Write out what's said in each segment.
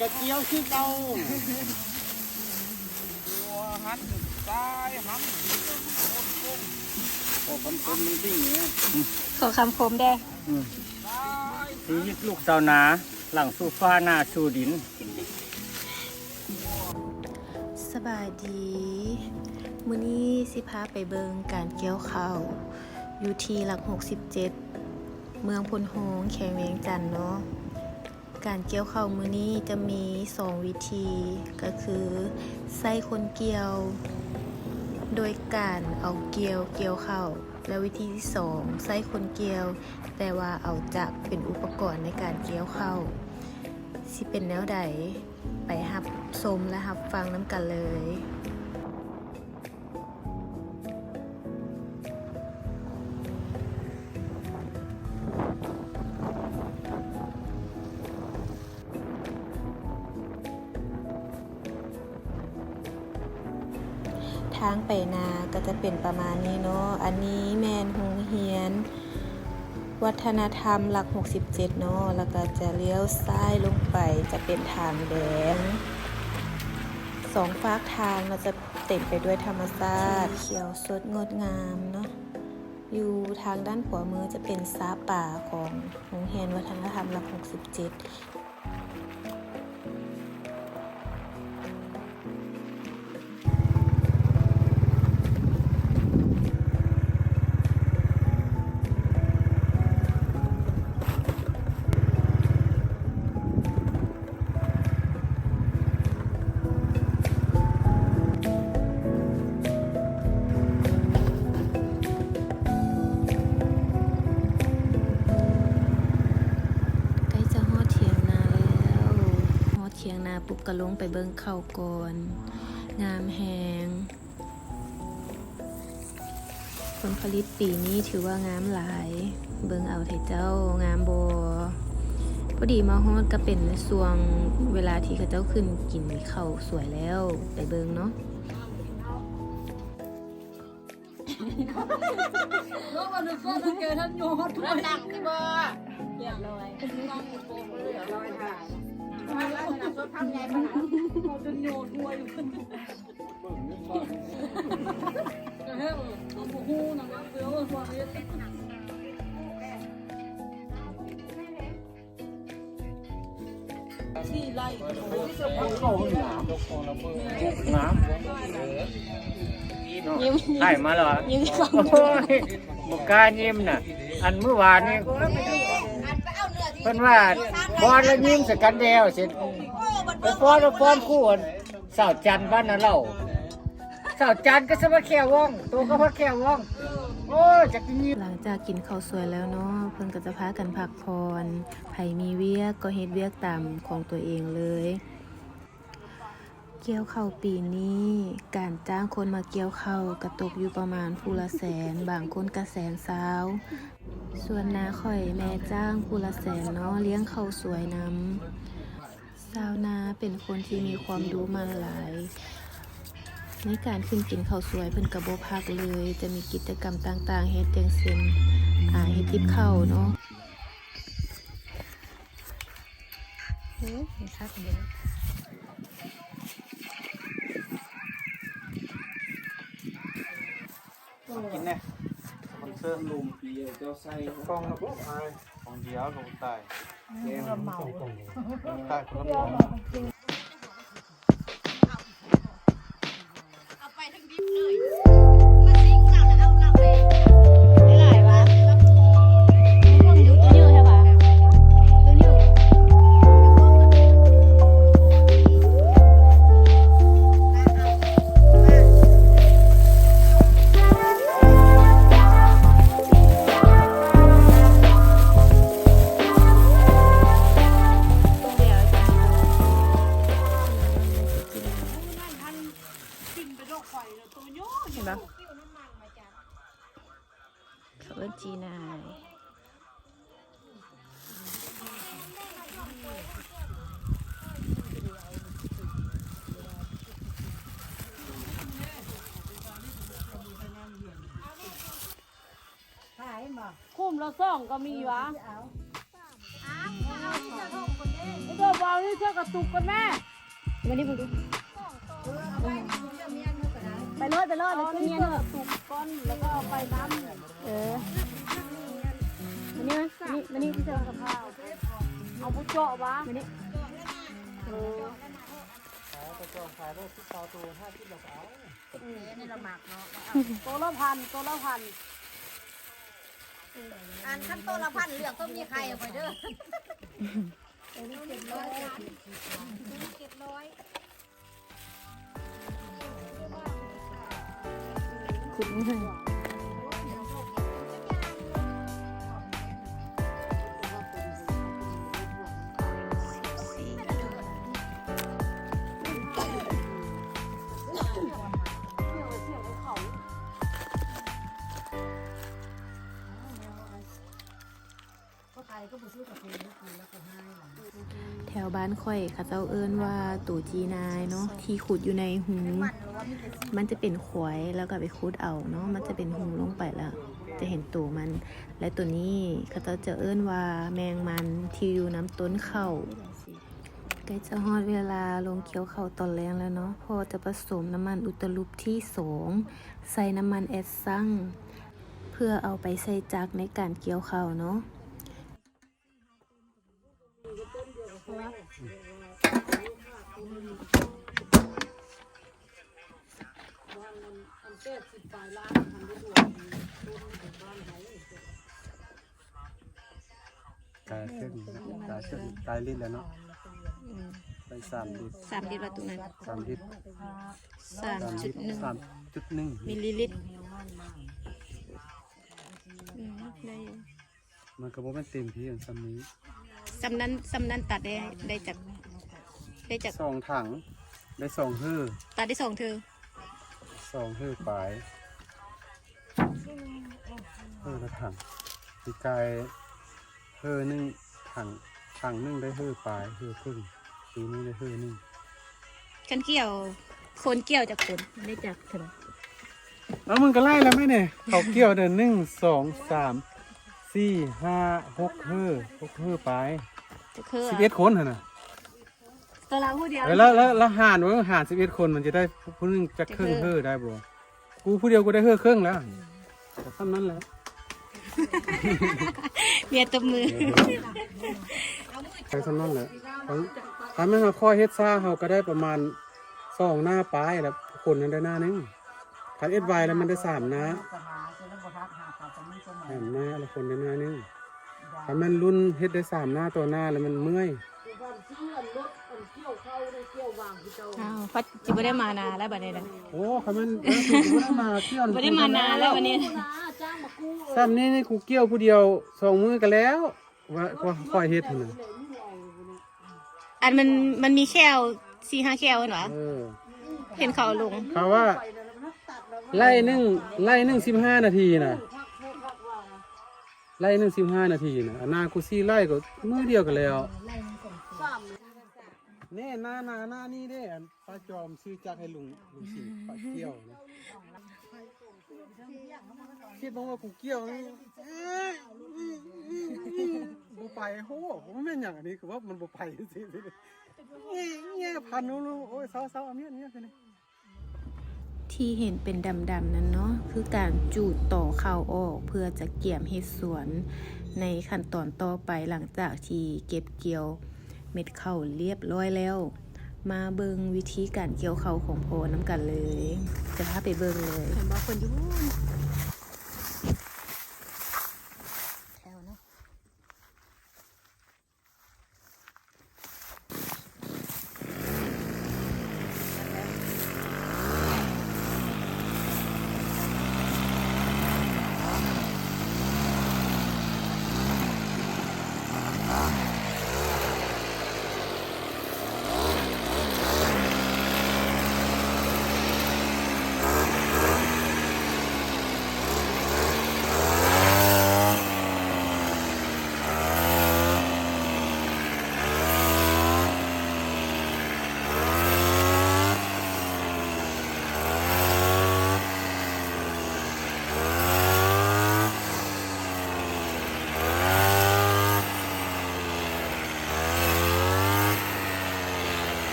จะเกี่ยวชื่อเก่าตัวหันซ้ายหันโอ้คำคมมันจริงเนี่ย ขอคำคมได้ชีวิตลูกสาวนาหลังสู่ฟ้าหน้าสู่ดินสบายดีมื้อนี้สิพาไปเบิงการเกี่ยวข้าวอยู่ที่หลัก67เมืองพลโฮงแขวงเวียงจันทน์เนาะการเกี่ยวข้าวมื้อนี้จะมี2วิธีก็คือใส่คนเกี่ยวโดยการเอาเกี่ยวข้าวและวิธีที่2ใส่คนเกี่ยวแต่ว่าเอาจักรเป็นอุปกรณ์ในการเกี่ยวข้าวสิเป็นแนวใดไปรับชมและรับฟังน้ำกันเลยทางไปนาก็จะเป็นประมาณนี้เนาะอันนี้แมนโรงเรียนวัฒนธรรมหลัก67เนาะแล้วก็จะเลี้ยวซ้ายลงไปจะเป็นทางแดง2 ฝากทางเราจะเต็มไปด้วยธรรมชาติเขียวสดงดงามเนาะอยู่ทางด้านขวามือจะเป็นซาป่าของโรงเรียนวัฒนธรรมหลัก67เทียงนาปุ๊บก็ลงไปเบิ่งเข้าก่อนงามแหงผลผลิตปีนี้ถือว่างามหลายเบิ่งเอาเถอะเจ้างามบ่พอดีมาฮอดก็เป็นช่วงเวลาที่เขาเจ้าขึ้นกินข้าวสวยแล้วไปเบิ่งเนาะโน้วันนี้ก็ต้องเจอท่านโยฮอดทุกหนักที่บ่เรียบร้อยต้องโกงเรียบร้อยค่ะแล้วขนาดทำไงขนาดเขาจะโยนหัวอยู่ก็เฮ้ยตัวหูนะครับเดี๋ยวหัวนี้ที่ไล่เข้าหนามน้ำไข่มาเหรอยิ้มบุกการยิ้มน่ะอันเมื่อวานนี่เพิ่นว่าบอลแล้วยิ้มสกันเดียวเสร็จไปฟ้อนคู่สาวจันทร์บ้านน่ะเล่าสาวจันทร์ก็สมาแค่ว่องตัวก็พักแค่ว่องโอ้จักยิ้มหลังจากกินข้าวสวยแล้วเนาะเพิ่นก็จะพากันพักผ่อนไผมีเวียกก็เฮ็ดเวียกตามของตัวเองเลยเกี่ยวข้าวปีนี้การจ้างคนมาเกี่ยวข้าวกระตกอยู่ประมาณผู้ละแสนบางคนก็120,000ส่วนนาข่อยแม่จ้างผู้ละ100,000เนาะเลี้ยงข้าวสวยนำชาวนาเป็นคนที่มีความรู้มาหลายในการขึ้นกินข้าวสวยเพิ่นก็บ่พักเลยจะมีกิจกรรมต่างๆเฮ็ดจังเช่นเฮ็ดติบข้าวเนาะเฮ้ยคักเด้อกินเนี่ยมันเสริมลมปีเจ้าไส้ฟองระบบของเดียวลงใต้แกงเมาใต้คนละหมอเอาไปทั้งดิบเลยมันซิงเราแล้วเอาเราไปได้หลายวะตัวยืดใช่ปะตัวยืดเขาเอิ้นจีนายคุ้มละซ่องก็มีวะ ตัวบอลนี่เชื่อกระตุกกันแม่ มานี่มึงดูไปรอดแล้วก็เมียน ตุกก้อนแล้วก็เอาไปน้ำ มานี่ที่เจอ กับข้าวเอาบุเจาะวะ มานี่ ตัวละพันตัวละพัน อันขั้นต้นละพันเหลือกต้องมีใครเอาไปเด้อ ขุดให้แถวบ้านค่อยเขาเจ้าเอิ้นว่าตู่จีนายเนาะที่ขุดอยู่ในหูมันจะเป็นขวายแล้วก็ไปขุดเอาเนาะมันจะเป็นหูลงไปแล้วจะเห็นตัวมัน และตัวนี้เขาเจ้าจะเอิ้นว่าแมงมันที่อยู่น้ำต้นข้าวใกล้จะฮอดเวลาลงเกี่ยวข้าวตอนแรงแล้วเนาะพอจะผสมน้ำมันอุตลุปที่2ใส่น้ำมันแอดซังเพื่อเอาไปใส่จักรในการเกี่ยวข้าวเนาะ กายขึ้นกายลิ้นแล้วเนาะไป3 ลิตร 3 ลิตรละตัวนั้น 3 ลิตร 3.1 3.1 มิลลิลิตรได้อยู่ มันก็บ่แม่นเต็มที่อย่างซ้ำนี้ สำนั้นตัดได้จาก 2 ถังได้2ฮื้อ ตัดได้2เธอ 2ฮื้อปลายฮื้อละถังปีกายฮื้อหนึงถังหนึงได้ฮื้อปลายฮื้อครึ่งปีนี้ได้ฮื้อหนึง กันเกี่ยวคนเกี่ยวจากคนได้จากเธอ เอามึงก็ไล่แล้วไหมเนี่ยเขาเกี่ยวเดิน1 2 3 4 5 6ฮื้อ6ฮื้อปลาย จะคือ 11 คนหั่นน่ะ ตัวเราผู้เดียว แล้วหารว่าหาร11 คนมันจะได้ผู้หนึงจะครึ่งฮื้อได้บ่กูผู้เดียวกูได้ฮื้อครึ่งแล้วแต่ซ้ำนั้นแหละ เมียตบมือ ไปซ้ำนั้นแหละทำให้เราข้อเฮ็ดซ่าเขาก็ได้ประมาณ2 หน้าปลายแล้วคนนั้นได้หน้านึงถ้าเอ็ดไวแล้วมันได้3 หน้า3 หน้าแล้วคนได้หน้านึงถ้ามันรุ่นเฮ็ดได้3 หน้าต่อหน้าแล้วมันเมื่อย อ้าวพัดจิบ่ได้มานานแล้วบัดนี้นะ โอ้คำมันกูได้มาเที่ยว บ่ได้มานานแล้ววันนี้ ซ้ำนี่กูเกี่ยวผู้เดียว2 มื้อกันแล้วว่าค่อยเฮ็ดหั่นน่ะ อันมันมีแค่ว4-5 แค่วเหรอ เห็นเขาลง เขาว่าไล่หนึ่ง15 นาทีน่ะไล่หนึ่ง15 นาทีน่ะอันนากูซี่ไล่ก็มื้อเดียวกันแล้วนี่หน้านี่เด้อันป้าจอมซื้อจักให้ลุงสิป้าเกี่ยวนะคิดว่ากูเกี่ยวนี่บ่ไปโหผมแม่นหยังอันนี้คือว่ามันบ่ไปสิเงี้ยพันนู้นโอ้ยเศร้าๆเอาเมียนี่สิ ที่เห็นเป็นดำๆนั้นเนาะคือการจูดต่อข้าวออกเพื่อจะเกี่ยมเห็ดสวนในขั้นตอนต่อไปหลังจากที่เก็บเกี่ยวเม็ดข้าวเรียบร้อยแล้ว มาเบิงวิธีการเกี่ยวข้าวของโพน้ำกันเลยจะพาไปเบิงเลยเห็นบอกคนอยู่แถวเนาะ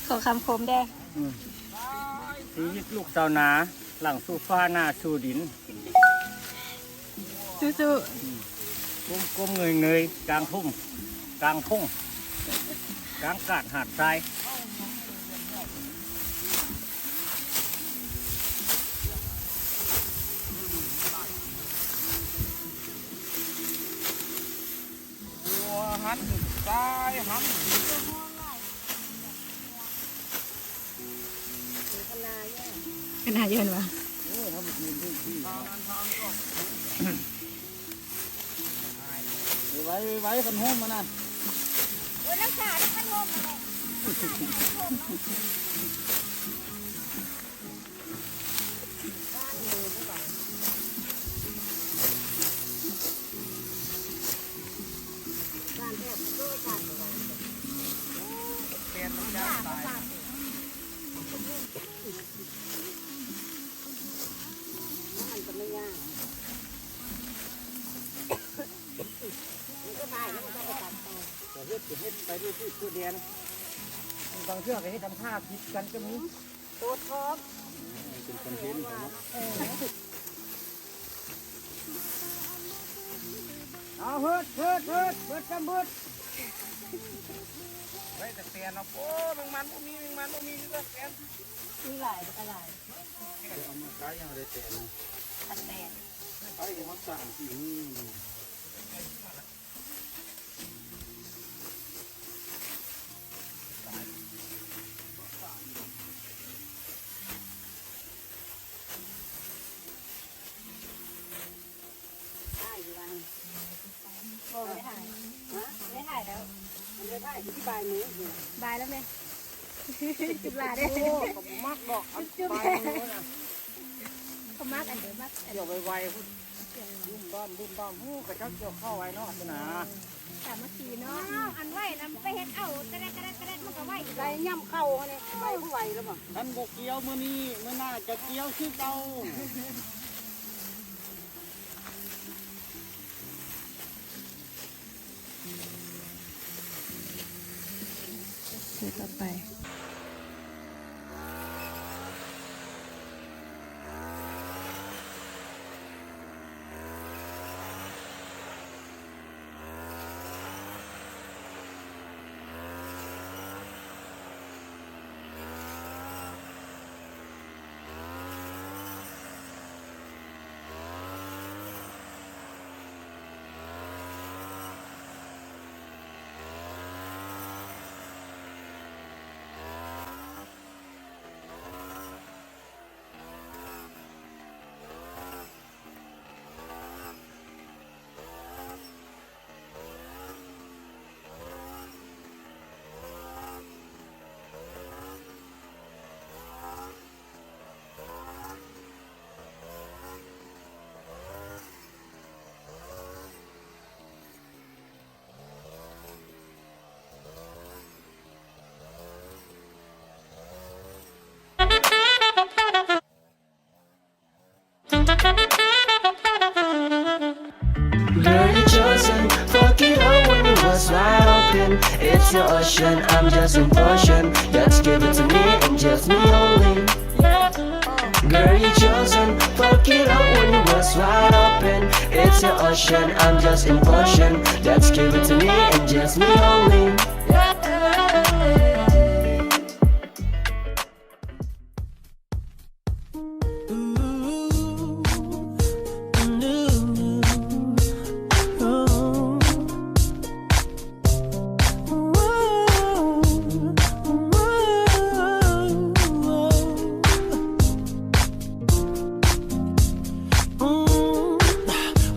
ขอคำคมได้ ชีวิตลูกชาวนาหลังสู่ฟ้าหน้าสู่ดิน สู้ ก้มเงยกลางทุ่งกลางทุ่งกลางกาดหาดทราย ๆเป็นหาเยินวะ ไว้กันห้มมานั่น โอ้ยรักษาได้พันลมมาเลย เฮ็ดไปดูที่ผู้เดียนบางเชือกให้ทำท่าผิดกันก็มี ตัวท็อป เป็นคอนเทนต์ของ เอาเฮ็ดกันเบิดไว้แต่เตียนเอาโอ้แมงมันมีก็แกน มีหลายอะไร เอามาใช้ยังได้แต่นะ ตัดแต่ ไอ้มักสั่งสิโอ้ไม่ถ่ายไม่ถ่ายแล้วมันจะถ่ายที่บายมือบายแล้วไหมจุดลาได้ โอ้ผมมักดอกอันไปนะ เขามากอันเดียวมาก เดี๋ยวไวๆพุ่นบุ้มบ้ามหูกระชับเกี่ยวเข้าไว้เนาะสินะ สามัคคีเนาะอันไหวนะไปเห็นเอากระเด็นมันก็ไหวไรย่ำเข้าเนี่ยไหวผู้ไหวแล้วมั้ง ท่านบกเกี้ยวมื้อนี้มื้อหน้าจะเกี้ยวชื่อเก่า ต่อไป Girl, you chosen, fuck it up when it was wide open. It's the ocean, I'm just in portion. Just give it to me and just me only. Girl, you chosen, fuck it up when it was wide open. It's the ocean, I'm just in portion. Just give it to me and just me only.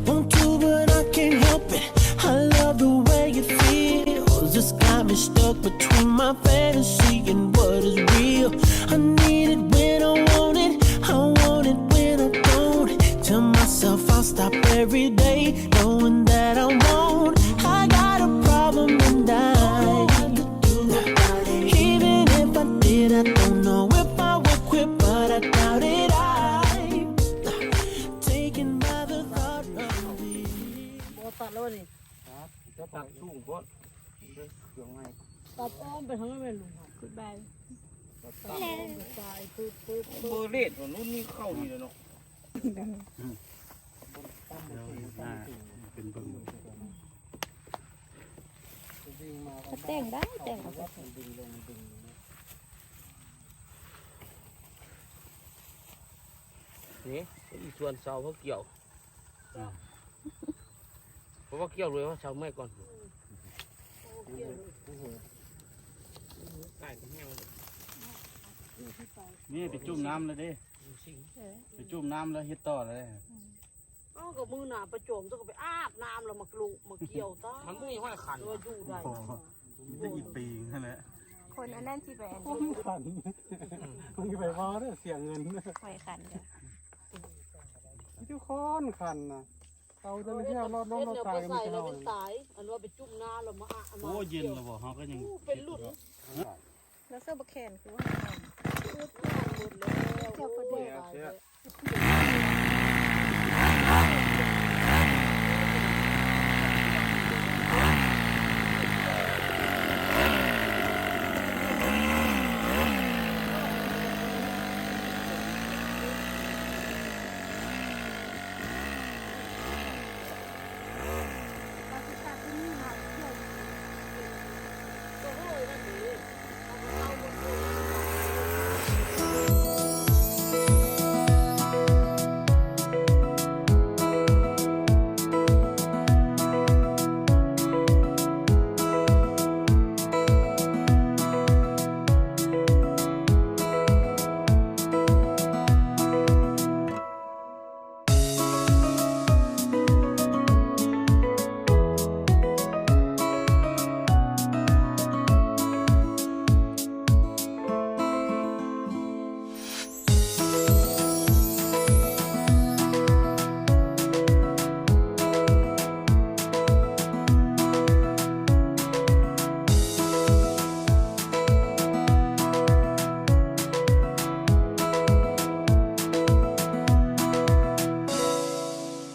Want to, but I can't help it. I love the way it feels. Just got me stuck between my fantasy and what is real. I need it when I want it. I want it when I don't. Tell myself I'll stop every day, knowing that I won't. I got a problem and even if I did, I don't know if I would quit, but I doubt it. Taken by the thought of it. ตัดแล้วนี่ครับจะตัดสูงโพดเครื่องไง ตัดอ้อมไปทั้งนั้นเลยลุงครับ กุดบาย ตายปึ๊บ เบอร์เลดของนู้นนี่เข้านี่เลยเนาะ เป็นเบิ่ง แต่งได้แต่งเอาไป นี่อีส่วนเสาเขาเกี่ยวเพราะว่าเกี่ยวเลยว่าเสาไม่ก่อนใต้ก็แห้งเลย นี่ไปจุ่มน้ำเลยดิไปจุ่มน้ำแล้วเฮ็ดต่อเลย อ้าวกับมือหนาประโจมต้องไปอาบน้ำแล้วมาลูกมาเกี่ยวต้า มันก็มีห้อยขัน ตัวอยู่ได้ ได้อีกปีนั่นแหละ คนอันนั้นที่ไปอัน ผมขันมึงไปพอเด้อเสียเงิน หอยขันจ้ะ ทุกคนขันนะเอาจะไม่เที่ยวรอดน้องรอดตายกันไม่ ใส่ ใช่ แล้ว หรอ เป็นสายอันว่าไปจุ่มน้ำแล้วมาอ่ะ โอ้เย็นแล้วบ่เฮาก็ยัง เป็นหลุด แล้วเสื้อบักแขนคือว่า หมดแล้วเจ้าประเดี๋ยว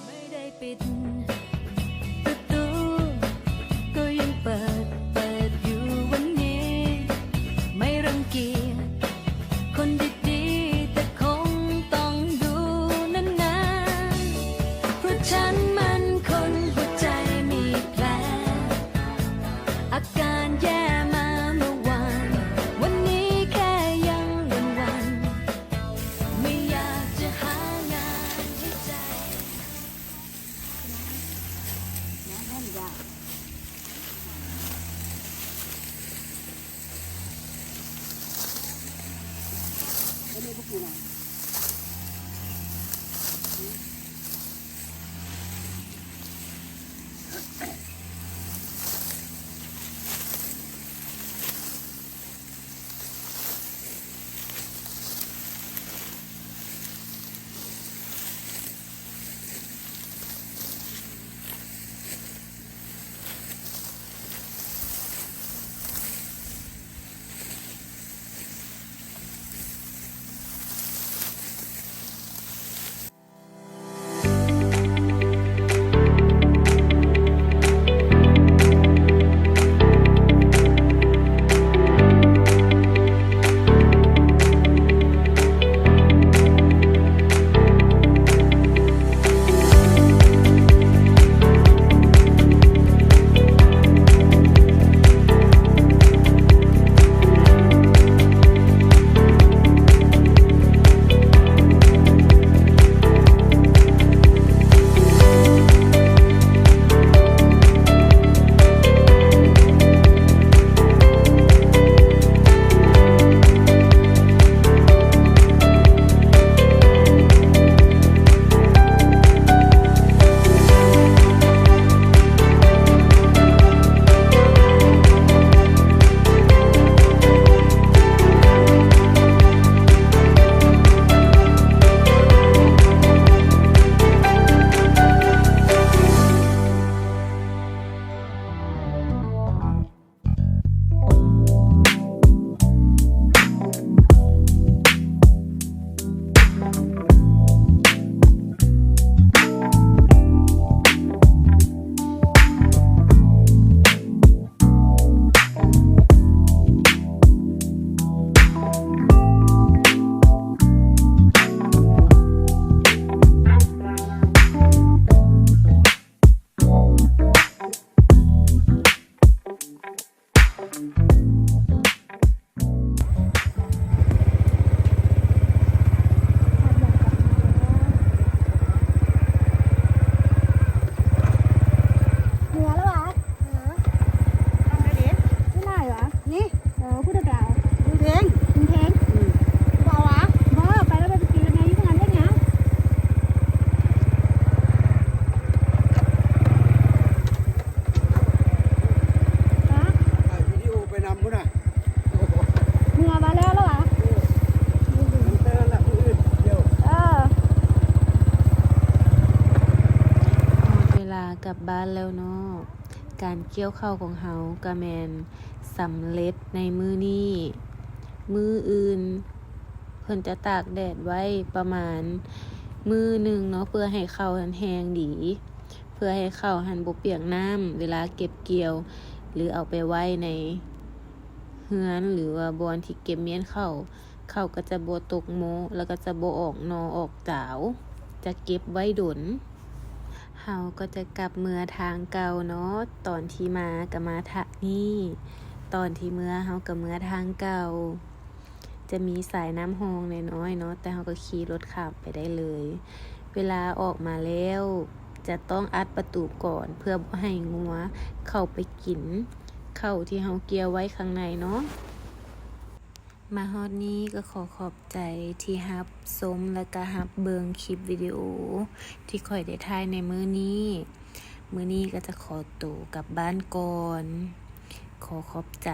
ไม่ได้ปิดประตูก็ยังเปิดอยู่วันนี้ ไม่รังเกียจคนดีๆแต่คงต้องดูนานๆเพราะฉันมันคนหัวใจมีแผลอาการแย่มาเมื่อวานวันนี้แค่ยังวันๆไม่อยากจะหางานให้ใจ เ แล้วเนาะการเกี่ยวข้าวของเฮาก็แม่นสำเร็จในมื้อนี้มื้ออื่นเพิ่นจะตากแดดไว้ประมาณมื้อหนึ่งเนาะเพื่อให้ข้าวแห้งดี เพื่อให้ข้าวหันบ่เปียกน้ำเวลาเก็บเกี่ยว หรือเอาไปไว้ในเฮือนหรือว่าบอนที่เก็บเมียนข้าวก็จะบ่ตกโมแล้วก็จะบ่ออกนอออกจาว จะเก็บไว้ดนเฮาก็จะกลับเมือทางเก่าเนาะตอนที่มาก็มาทางนี้ตอนที่เมือเฮาก็เมือทางเก่าจะมีสายน้ำฮองน้อยๆเนาะแต่เฮาก็ขี่รถข้ามไปได้เลย เวลาออกมาแล้วจะต้องอัดประตูก่อนเพื่อบ่ให้งัวเข้าไปกินข้าวที่เฮาเกี่ยวไว้ข้างในเนาะมาฮอดนี้ก็ขอขอบใจที่รับชมและก็รับเบิ่งคลิปวิดีโอที่ค่อยได้ถ่ายในมื้อนี้ก็จะขอตัวกลับบ้านก่อนขอขอบใจ